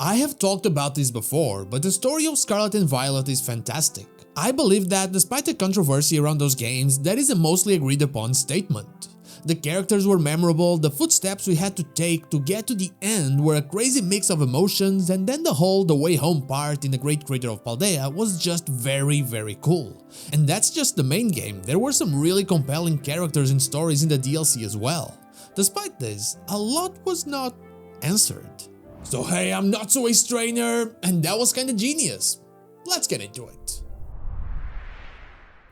I have talked about this before, but the story of Scarlet and Violet is fantastic. I believe that despite the controversy around those games, that is a mostly agreed upon statement. The characters were memorable, the footsteps we had to take to get to the end were a crazy mix of emotions, and then the way home part in the Great Crater of Paldea was just very cool. And that's just the main game, there were some really compelling characters and stories in the DLC as well. Despite this, a lot was not answered. So hey, I'm not so a strainer, and that was kinda genius. Let's get into it.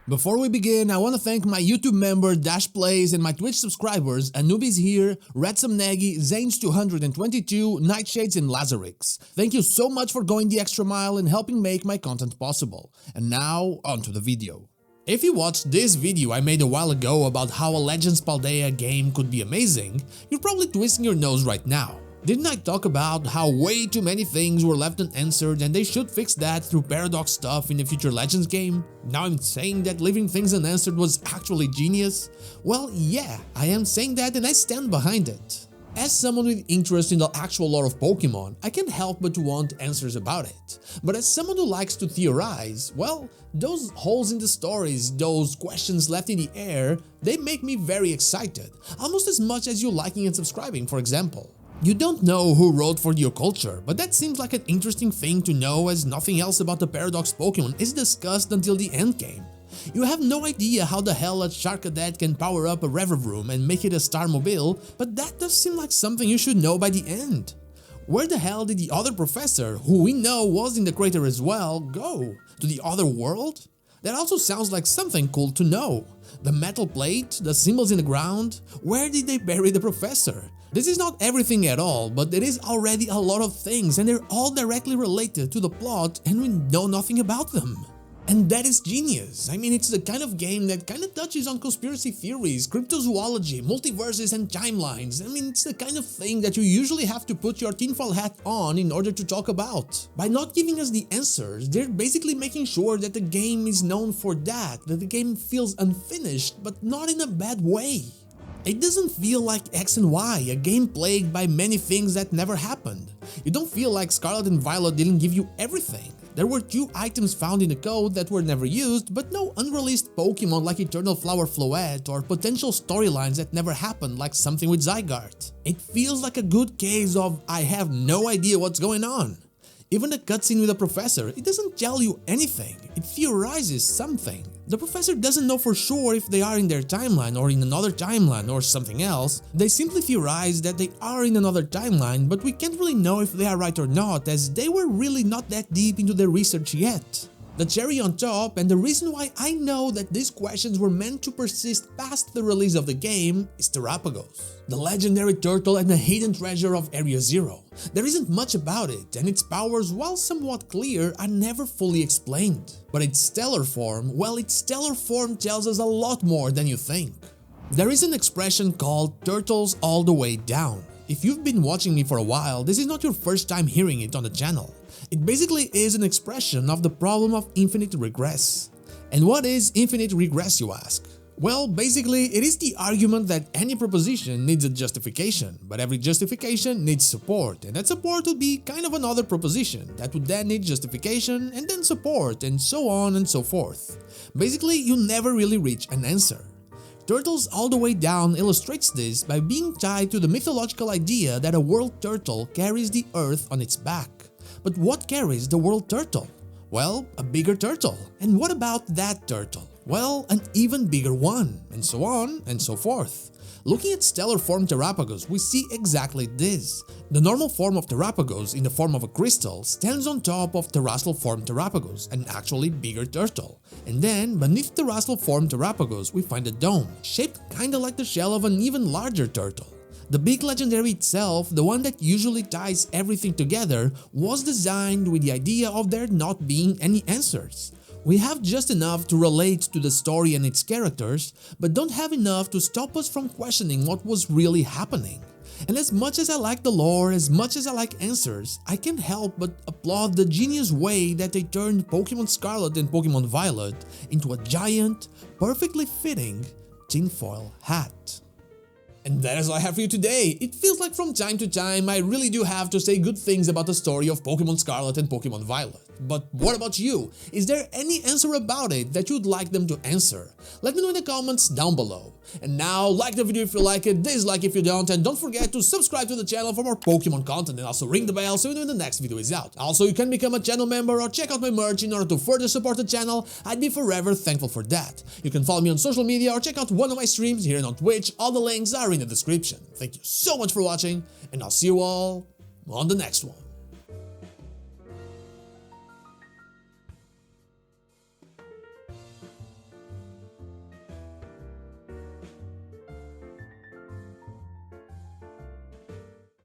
Before we begin, I want to thank my YouTube member Dash Plays and my Twitch subscribers Anubis here, Redsamnegi, Zanes222, Nightshades and Lazarix. Thank you so much for going the extra mile and helping make my content possible. And now, onto the video. If you watched this video I made a while ago about how a Legends Paldea game could be amazing, you're probably twisting your nose right now. Didn't I talk about how way too many things were left unanswered and they should fix that through paradox stuff in the future Legends game? Now I'm saying that leaving things unanswered was actually genius? Well, yeah, I am saying that and I stand behind it. As someone with interest in the actual lore of Pokemon, I can't help but to want answers about it. But as someone who likes to theorize, well, those holes in the stories, those questions left in the air, they make me very excited, almost as much as you liking and subscribing, for example. You don't know who wrote for your culture, but that seems like an interesting thing to know as nothing else about the Paradox Pokemon is discussed until the endgame. You have no idea how the hell a Charcadet can power up a Revavroom and make it a Starmobile, but that does seem like something you should know by the end. Where the hell did the other professor, who we know was in the crater as well, go? To the other world? That also sounds like something cool to know. The metal plate, the symbols in the ground, where did they bury the professor? This is not everything at all, but there is already a lot of things and they're all directly related to the plot and we know nothing about them. And that is genius. I mean, it's the kind of game that kind of touches on conspiracy theories, cryptozoology, multiverses and timelines. I mean, it's the kind of thing that you usually have to put your tinfoil hat on in order to talk about. By not giving us the answers, they're basically making sure that the game is known for that the game feels unfinished, but not in a bad way. It doesn't feel like X and Y, a game plagued by many things that never happened. You don't feel like Scarlet and Violet didn't give you everything. There were 2 items found in the code that were never used, but no unreleased Pokemon like Eternal Flower Floette or potential storylines that never happened like something with Zygarde. It feels like a good case of I have no idea what's going on. Even the cutscene with the professor, it doesn't tell you anything, it theorizes something. The professor doesn't know for sure if they are in their timeline or in another timeline or something else. They simply theorize that they are in another timeline, but we can't really know if they are right or not as they were really not that deep into their research yet. The cherry on top, and the reason why I know that these questions were meant to persist past the release of the game, is Terapagos, the legendary turtle and the hidden treasure of Area Zero. There isn't much about it, and its powers, while somewhat clear, are never fully explained. But its stellar form, well, its stellar form tells us a lot more than you think. There is an expression called turtles all the way down. If you've been watching me for a while, this is not your first time hearing it on the channel. It basically is an expression of the problem of infinite regress. And what is infinite regress, you ask? Well, basically, it is the argument that any proposition needs a justification, but every justification needs support, and that support would be kind of another proposition that would then need justification and then support, and so on and so forth. Basically, you never really reach an answer. Turtles All the Way Down illustrates this by being tied to the mythological idea that a world turtle carries the earth on its back. But what carries the world turtle? Well, a bigger turtle. And what about that turtle? Well, an even bigger one, and so on and so forth. Looking at stellar form Terapagos, we see exactly this. The normal form of Terapagos, in the form of a crystal, stands on top of terrestrial form Terapagos, an actually bigger turtle. And then, beneath terrestrial form Terapagos, we find a dome, shaped kinda like the shell of an even larger turtle. The big legendary itself, the one that usually ties everything together, was designed with the idea of there not being any answers. We have just enough to relate to the story and its characters, but don't have enough to stop us from questioning what was really happening. And as much as I like the lore, as much as I like answers, I can't help but applaud the genius way that they turned Pokémon Scarlet and Pokémon Violet into a giant, perfectly fitting tinfoil hat. And that is all I have for you today. It feels like from time to time I really do have to say good things about the story of Pokémon Scarlet and Pokémon Violet. But what about you? Is there any answer about it that you'd like them to answer? Let me know in the comments down below. And now, like the video if you like it, dislike if you don't, and don't forget to subscribe to the channel for more Pokemon content and also ring the bell so you know when the next video is out. Also, you can become a channel member or check out my merch in order to further support the channel. I'd be forever thankful for that. You can follow me on social media or check out one of my streams here and on Twitch. All the links are in the description. Thank you so much for watching, and I'll see you all on the next one.